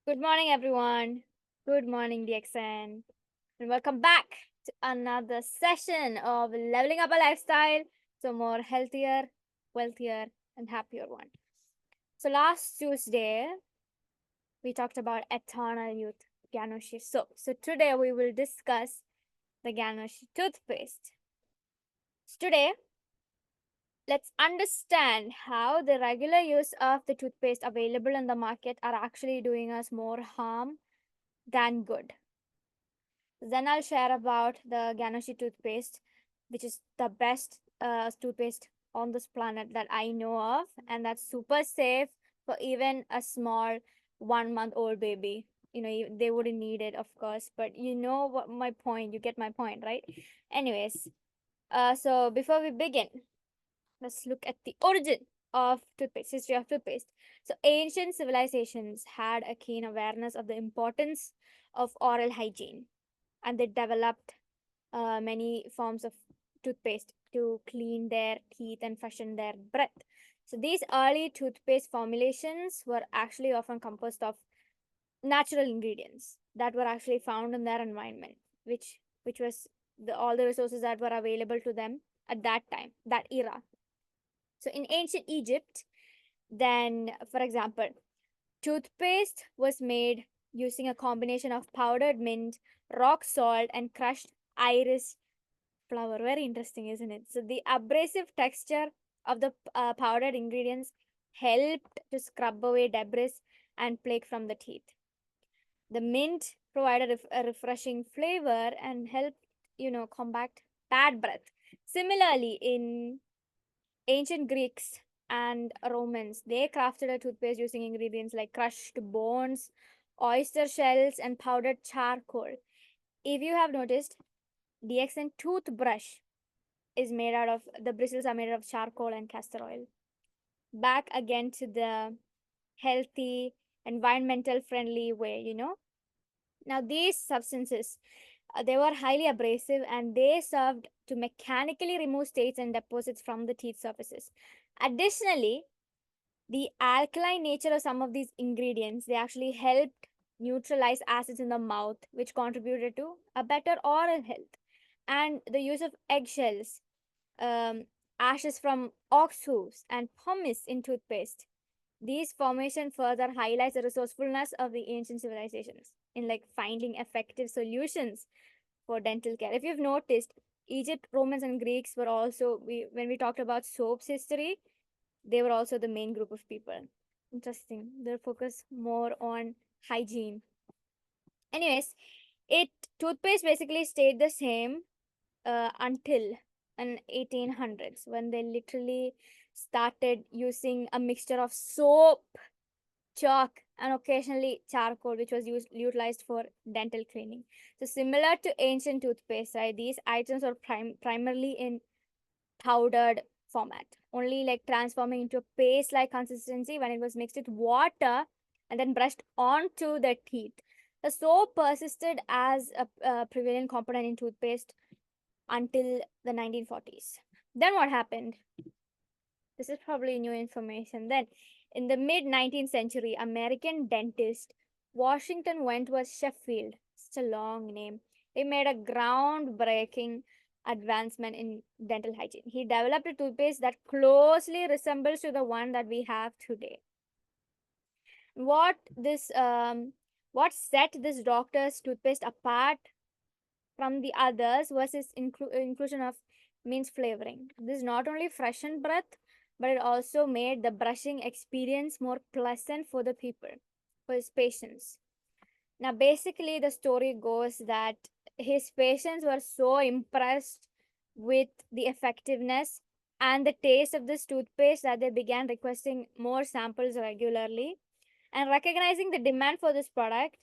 Good morning, everyone. Good morning, DXN. And welcome back to another session of leveling up a lifestyle to a more healthier, wealthier, and happier one. So, last Tuesday, we talked about eternal youth Ganozhi soap. So, today we will discuss the Ganozhi toothpaste. So, today, let's understand how the regular use of the toothpaste available in the market are actually doing us more harm than good. Then I'll share about the Ganozhi toothpaste, which is the best toothpaste on this planet that I know of, and that's super safe for even a small 1 month old baby. They wouldn't need it, of course, but you know what my point. You get my point, right? Anyways, so before we begin, let's look at the origin of toothpaste, history of toothpaste. So ancient civilizations had a keen awareness of the importance of oral hygiene, and they developed many forms of toothpaste to clean their teeth and freshen their breath. So these early toothpaste formulations were actually often composed of natural ingredients that were actually found in their environment, which was all the resources that were available to them at that time, that era. So in ancient Egypt, then for example, toothpaste was made using a combination of powdered mint, rock salt, and crushed iris flower. Very interesting, isn't it? So the abrasive texture of the powdered ingredients helped to scrub away debris and plaque from the teeth. The mint provided a refreshing flavor and helped, combat bad breath. Similarly, in ancient Greeks and Romans, they crafted a toothpaste using ingredients like crushed bones, oyster shells, and powdered charcoal. If you have noticed, DXN toothbrush is made out of the bristles are made out of charcoal and castor oil. Back again to the healthy, environmental friendly way. Now these substances, they were highly abrasive and they served to mechanically remove stains and deposits from the teeth surfaces. Additionally, the alkaline nature of some of these ingredients, they actually helped neutralize acids in the mouth, which contributed to a better oral health. And the use of eggshells, um, ashes from ox hooves, and pumice in toothpaste. These formation further highlights the resourcefulness of the ancient civilizations in like finding effective solutions for dental care. If you've noticed, Egypt, Romans, and Greeks were also when we talked about soaps history, they were also the main group of people. Interesting. They focus more on hygiene. Anyways, it toothpaste basically stayed the same until in 1800s when they literally started using a mixture of soap, chalk, and occasionally charcoal, which was utilized for dental cleaning. So similar to ancient toothpaste, right? These items are primarily in powdered format, only like transforming into a paste like consistency when it was mixed with water and then brushed onto the teeth. The soap persisted as a prevalent component in toothpaste until the 1940s. Then what happened? This is probably new information. Then, in the mid 19th century, American dentist Washington Wentworth Sheffield, such a long name, he made a groundbreaking advancement in dental hygiene. He developed a toothpaste that closely resembles to the one that we have today. What this what set this doctor's toothpaste apart from the others was its inclusion of mint flavoring. This not only freshened breath, but it also made the brushing experience more pleasant for the people, for his patients. Now, basically, the story goes that his patients were so impressed with the effectiveness and the taste of this toothpaste that they began requesting more samples regularly. And recognizing the demand for this product,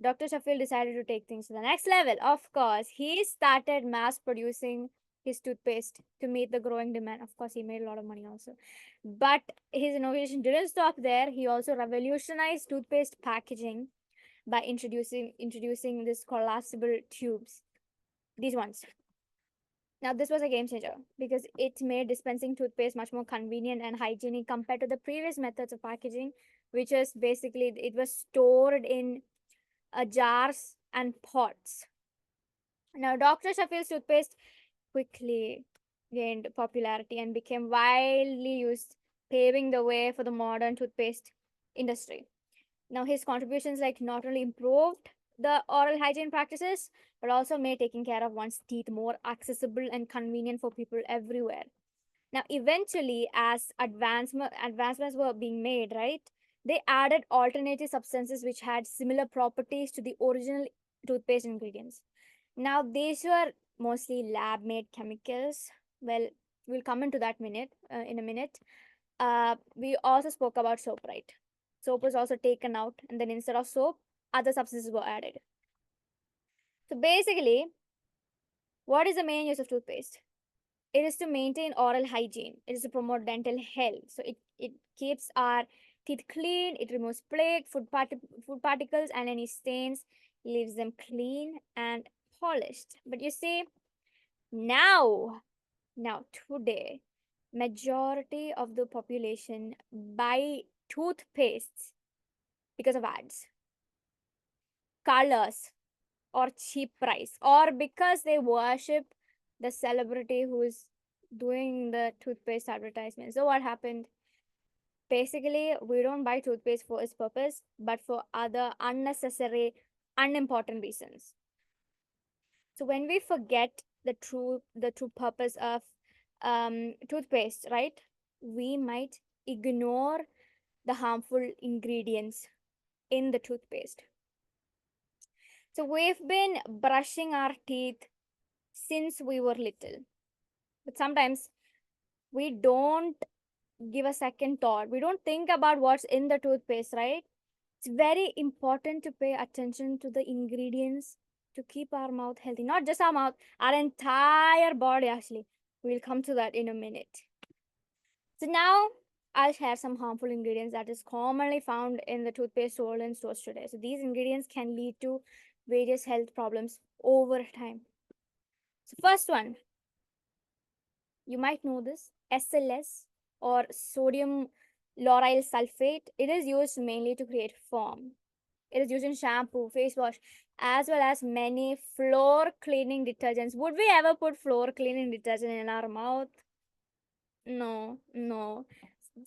Dr. Sheffield decided to take things to the next level. Of course, he started mass producing his toothpaste to meet the growing demand. Of course, he made a lot of money also. But his innovation didn't stop there. He also revolutionized toothpaste packaging by introducing this collapsible tubes. These ones. Now, this was a game changer because it made dispensing toothpaste much more convenient and hygienic compared to the previous methods of packaging, which was basically it was stored in jars and pots. Now, Dr. Sheffield's toothpaste quickly gained popularity and became widely used, paving the way for the modern toothpaste industry. Now, his contributions like not only improved the oral hygiene practices, but also made taking care of one's teeth more accessible and convenient for people everywhere. Now, eventually, as advancements were being made, right, they added alternative substances which had similar properties to the original toothpaste ingredients. Now, these were mostly lab-made chemicals. Well, we'll come into that in a minute. We also spoke about soap, right? Soap was also taken out, and then instead of soap, other substances were added. So basically, what is the main use of toothpaste? It is to maintain oral hygiene. It is to promote dental health. So it keeps our teeth clean. It removes plaque, food particles, and any stains, leaves them clean and polished. But you see, now, now today, majority of the population buy toothpastes because of ads, colors, or cheap price, or because they worship the celebrity who's doing the toothpaste advertisement. So what happened? Basically, we don't buy toothpaste for its purpose, but for other unnecessary, unimportant reasons. So when we forget the true purpose of toothpaste, right, we might ignore the harmful ingredients in the toothpaste. So we've been brushing our teeth since we were little, but sometimes we don't give a second thought. We don't think about what's in the toothpaste, right? It's very important to pay attention to the ingredients to keep our mouth healthy. Not just our mouth, our entire body, actually. We'll come to that in a minute. So, now I'll share some harmful ingredients that is commonly found in the toothpaste sold in stores today. So, these ingredients can lead to various health problems over time. So, first one, you might know this, SLS, or sodium lauryl sulfate. It is used mainly to create foam. It is used in shampoo, face wash, as well as many floor cleaning detergents. Would we ever put floor cleaning detergent in our mouth? No, no.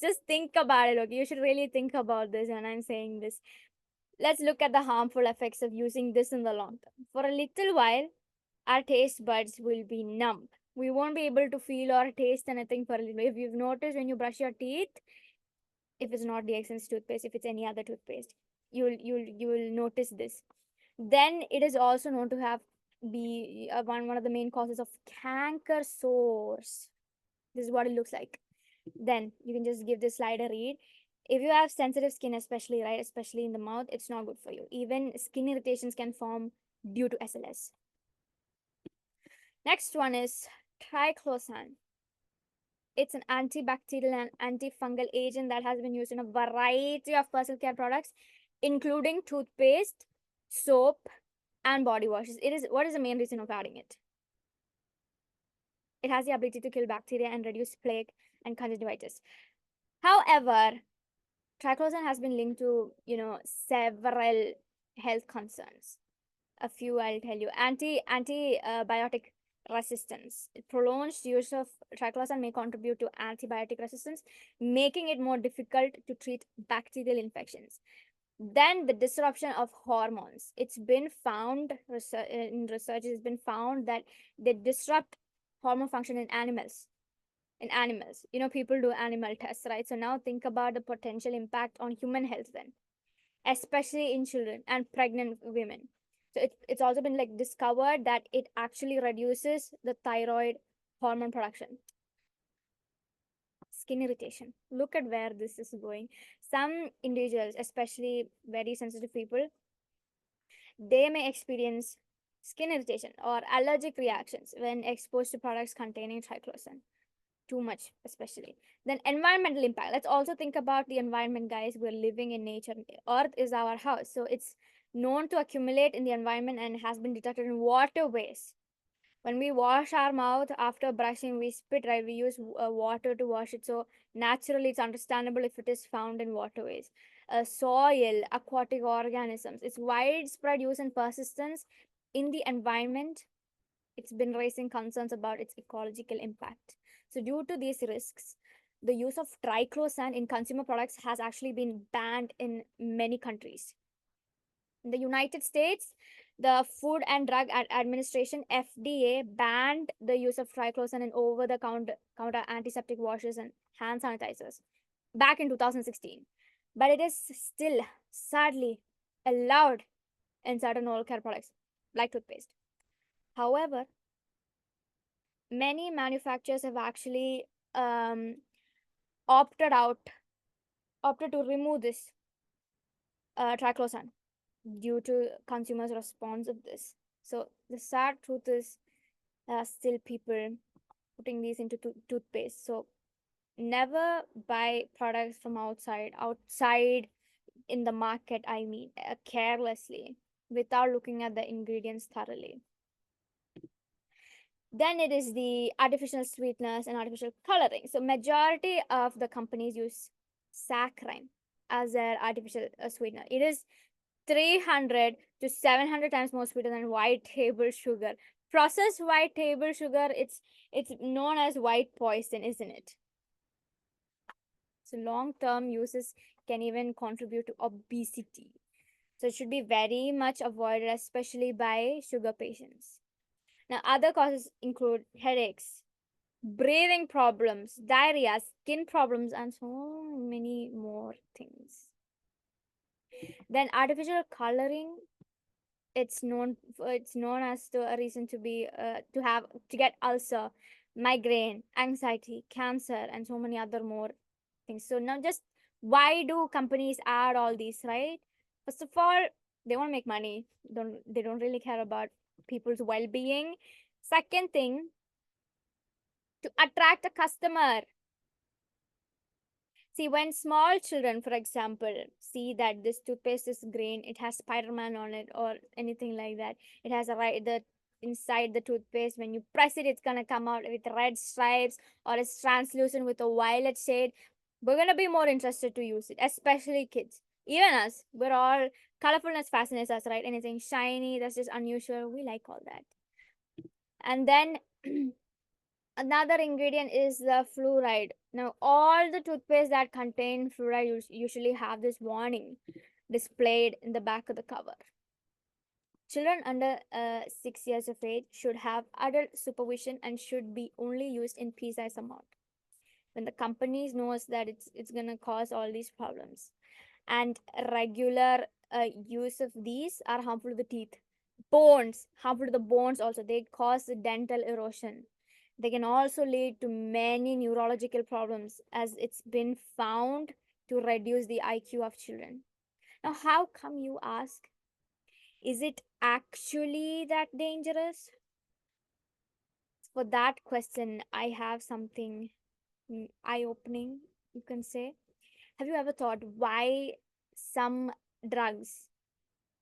Just think about it, okay? You should really think about this when I'm saying this. Let's look at the harmful effects of using this in the long term. For a little while, our taste buds will be numb. We won't be able to feel or taste anything for a little. If you've noticed when you brush your teeth, if it's not DXN's toothpaste, if it's any other toothpaste, you will notice this. Then it is also known to have be one of the main causes of canker sores. This is what it looks like. Then you can just give this slide a read. If you have sensitive skin, especially right, especially in the mouth, it's not good for you. Even skin irritations can form due to SLS. Next one is triclosan. It's an antibacterial and antifungal agent that has been used in a variety of personal care products, including toothpaste, soap, and body washes. What is the main reason of adding it? It has the ability to kill bacteria and reduce plaque and conjunctivitis. However, triclosan has been linked to several health concerns. A few I'll tell you. Antibiotic resistance. Prolonged use of triclosan may contribute to antibiotic resistance, making it more difficult to treat bacterial infections. Then the disruption of hormones. It's been found in research. It's been found that they disrupt hormone function in animals. People do animal tests, right? So now think about the potential impact on human health then, especially in children and pregnant women. So it's also been like discovered that it actually reduces the thyroid hormone production. Skin irritation. Look at where this is going. Some individuals, especially very sensitive people, they may experience skin irritation or allergic reactions when exposed to products containing triclosan. Too much, especially. Then environmental impact. Let's also think about the environment, guys. We're living in nature. Earth is our house, so it's known to accumulate in the environment and has been detected in waterways. When we wash our mouth after brushing, we spit, right? We use water to wash it. So naturally, it's understandable if it is found in waterways. Soil, aquatic organisms, its widespread use and persistence in the environment, it's been raising concerns about its ecological impact. So, due to these risks, the use of triclosan in consumer products has actually been banned in many countries. In the United States, the Food and Drug Administration (FDA) banned the use of triclosan in over-the-counter antiseptic washes and hand sanitizers back in 2016. But it is still, sadly, allowed in certain oral care products like toothpaste. However, many manufacturers have actually um, opted out, opted to remove this triclosan due to consumers' response of this. So the sad truth is, still people putting these into toothpaste. So never buy products from outside in the market. I mean, carelessly without looking at the ingredients thoroughly. Then it is the artificial sweetness and artificial coloring. So majority of the companies use saccharine as their artificial sweetener. It is 300 to 700 times more sweeter than white table sugar. Processed white table sugar, it's known as white poison, isn't it? So long term uses can even contribute to obesity. So it should be very much avoided, especially by sugar patients. Now, other causes include headaches, breathing problems, diarrhea, skin problems, and so many more things. Then artificial coloring, it's known as a reason to be to get ulcer, migraine, anxiety, cancer, and so many other more things. So now, just why do companies add all these, right? First of all, they want to make money. They don't really care about people's well-being. Second thing, to attract a customer. See, when small children, for example, see that this toothpaste is green, it has Spider-Man on it or anything like that. It has a right the inside the toothpaste. When you press it, it's gonna come out with red stripes or it's translucent with a violet shade. We're gonna be more interested to use it, especially kids. Even us, we're all colorfulness fascinates us, right? Anything shiny, that's just unusual. We like all that. And then another ingredient is the fluoride. Now, all the toothpaste that contain fluoride usually have this warning displayed in the back of the cover. Children under 6 years of age should have adult supervision and should be only used in pea-sized amount. When the companies knows that it's gonna cause all these problems, and regular use of these are harmful to the teeth, bones, harmful to the bones also. They cause dental erosion. They can also lead to many neurological problems, as it's been found to reduce the IQ of children. Now, how come, you ask? Is it actually that dangerous? For that question, I have something eye opening, you can say. Have you ever thought why some drugs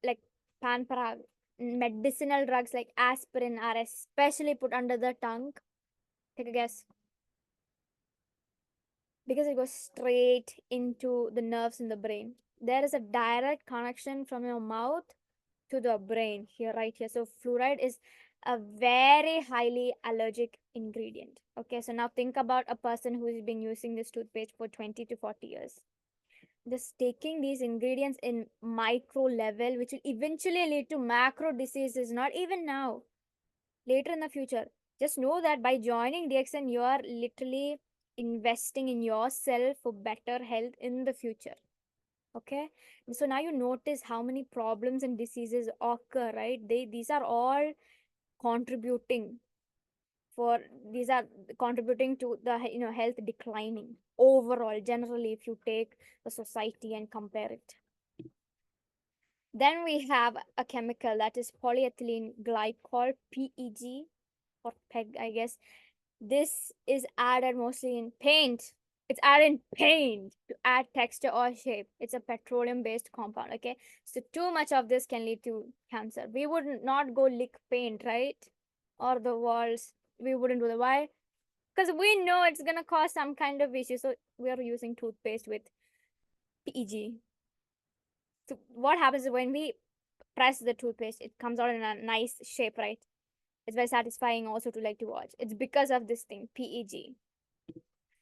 like panparag, medicinal drugs like aspirin, are especially put under the tongue? Take a guess. Because it goes straight into the nerves in the brain. There is a direct connection from your mouth to the brain here, right here. So fluoride is a very highly allergic ingredient. Okay, so now think about a person who has been using this toothpaste for 20 to 40 years. Just taking these ingredients in micro level, which will eventually lead to macro diseases, not even now, later in the future. Just know that by joining DXN, you are literally investing in yourself for better health in the future. Okay, so now you notice how many problems and diseases occur, right? These are all contributing for these are contributing to the health declining overall, generally, if you take the society and compare it. Then we have a chemical that is polyethylene glycol, PEG, or PEG, I guess. This is added mostly in paint. It's added in paint to add texture or shape. It's a petroleum based compound. Okay, so too much of this can lead to cancer. We would not go lick paint, right? or the walls. We wouldn't do that. Why? Because we know it's gonna cause some kind of issue. So we are using toothpaste with PEG. So what happens is when we press the toothpaste, it comes out in a nice shape, right? It's very satisfying also to like to watch. It's because of this thing, PEG.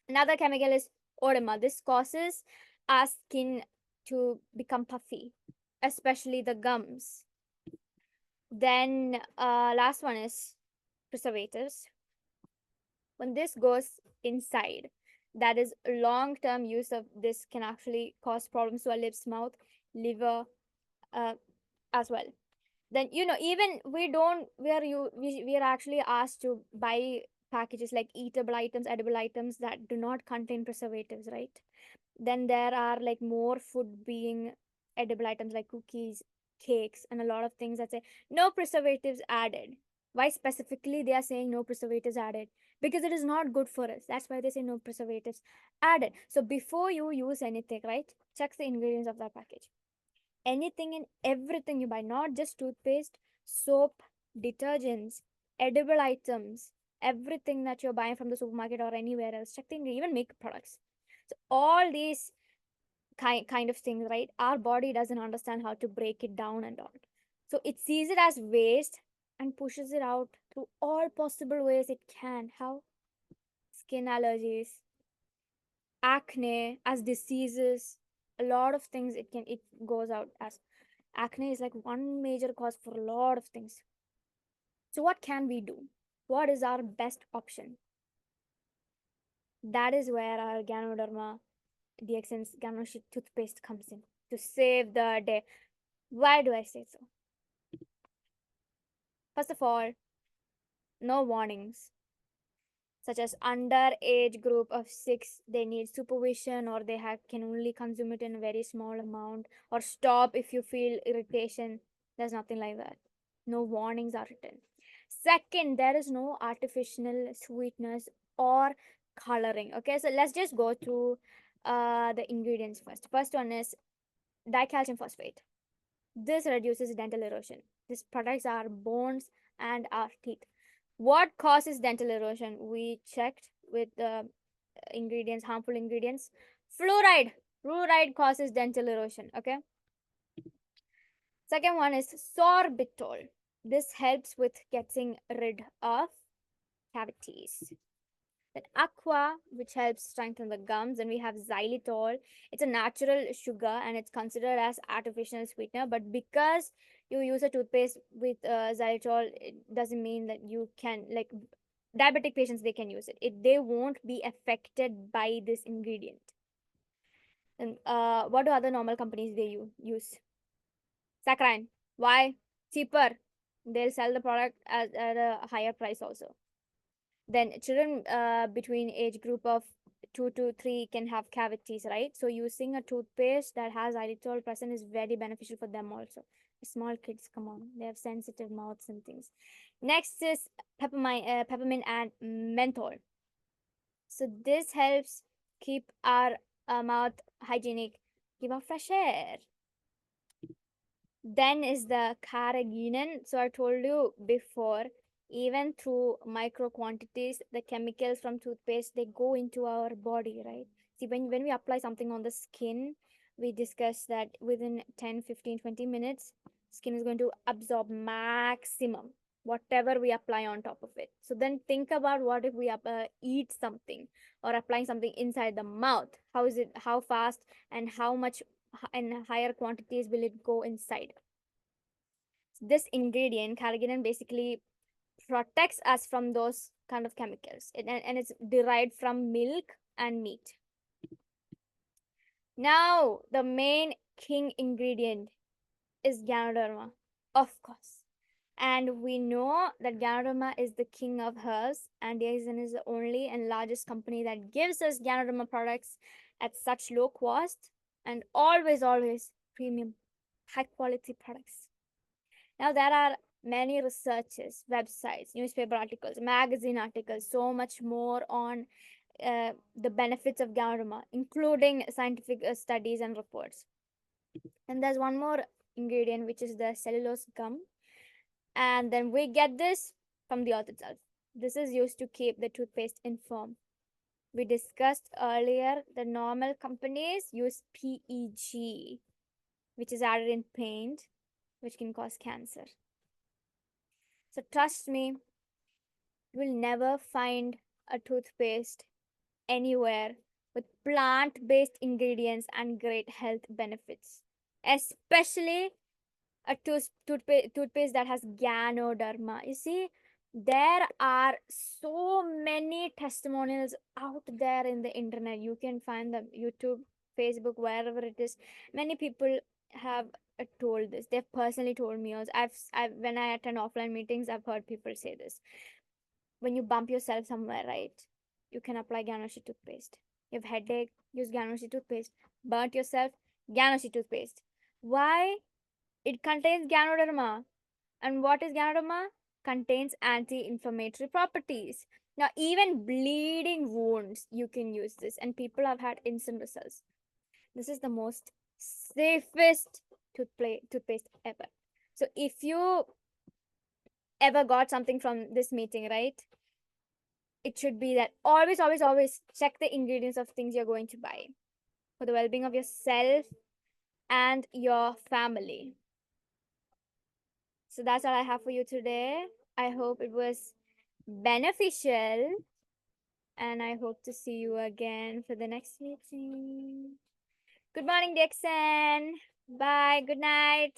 Another chemical is oedema. This causes our skin to become puffy, especially the gums. Then last one is preservatives. When this goes inside, that is long-term use of this can actually cause problems to our lips, mouth, liver, uh, as well. Then even we are actually asked to buy packages like eatable items, edible items that do not contain preservatives, right? Then there are like more food being edible items like cookies, cakes, and a lot of things that say no preservatives added. Why specifically they are saying no preservatives added? Because it is not good for us. That's why they say no preservatives added. So before you use anything, right, check the ingredients of that package. Anything and everything you buy, not just toothpaste, soap, detergents, edible items, everything that you're buying from the supermarket or anywhere else, check the ingredient, even makeup products. So all these kind of things, right? Our body doesn't understand how to break it down and all. So it sees it as waste and pushes it out through all possible ways it can. How? Skin allergies, acne as diseases, a lot of things it goes out as. Acne is like one major cause for a lot of things. So what can we do? What is our best option? That is where our Ganoderma DXN Ganozhi Toothpaste comes in to save the day. Why do I say so? First of all, no warnings, such as under age group of 6, they need supervision, or they can only consume it in a very small amount, or stop if you feel irritation. There's nothing like that. No warnings are written. Second, there is no artificial sweetness or coloring. Okay, so let's just go through the ingredients first. First one is dicalcium phosphate. This reduces dental erosion. This protects our bones and our teeth. What causes dental erosion? We checked with the ingredients, harmful ingredients. Fluoride. Fluoride causes dental erosion. Okay. Second one is sorbitol. This helps with getting rid of cavities. Then aqua, which helps strengthen the gums, and we have xylitol. It's a natural sugar and it's considered as artificial sweetener, but because you use a toothpaste with xylitol, it doesn't mean that you can, like, diabetic patients, they can use it, they won't be affected by this ingredient. And what do other normal companies they use? Saccharine. Why? Cheaper. They'll sell the product at a higher price also. Then children between age group of 2 to 3 can have cavities, right? So using a toothpaste that has xylitol present is very beneficial for them also. Small kids, come on, they have sensitive mouths and things. Next is peppermint and menthol. So this helps keep our mouth hygienic, keep out fresh air. Then is the carrageenan. So I told you before, even through micro quantities, the chemicals from toothpaste, they go into our body, right? See, when we apply something on the skin, we discussed that within 10, 15, 20 minutes, skin is going to absorb maximum whatever we apply on top of it. So then think about what if we eat something or applying something inside the mouth. How fast and how much in higher quantities will it go inside? This ingredient, carrageenan, basically protects us from those kind of chemicals, and it's derived from milk and meat. Now, the main king ingredient is Ganoderma, of course. And we know that Ganoderma is the king of herbs, and DXN is the only and largest company that gives us Ganoderma products at such low cost and always premium, high quality products. Now, there are many researches, websites, newspaper articles, magazine articles, so much more on the benefits of Ganoderma, including scientific studies and reports. And there's one more ingredient, which is the cellulose gum. And then we get this from the earth itself. This is used to keep the toothpaste in form. We discussed earlier the normal companies use PEG, which is added in paint, which can cause cancer. So trust me, you will never find a toothpaste anywhere with plant based ingredients and great health benefits, especially a toothpaste that has ganoderma. You see, there are so many testimonials out there in the internet. You can find them YouTube, Facebook, wherever it is. Many people have told this. They've personally told me also. I've when I attend offline meetings, I've heard people say this. When you bump yourself somewhere, right, you can apply Ganozhi toothpaste. You have headache, use Ganozhi toothpaste. Burnt yourself, Ganozhi toothpaste. Why? It contains ganoderma. And what is ganoderma? Contains anti-inflammatory properties. Now, even bleeding wounds, you can use this, and people have had instant results. This is the most safest toothpaste ever. So, if you ever got something from this meeting, right? It should be that always, always, always check the ingredients of things you're going to buy for the well being of yourself and your family. So that's all I have for you today. I hope it was beneficial, and I hope to see you again for the next meeting. Good morning, Dixon. Bye. Good night.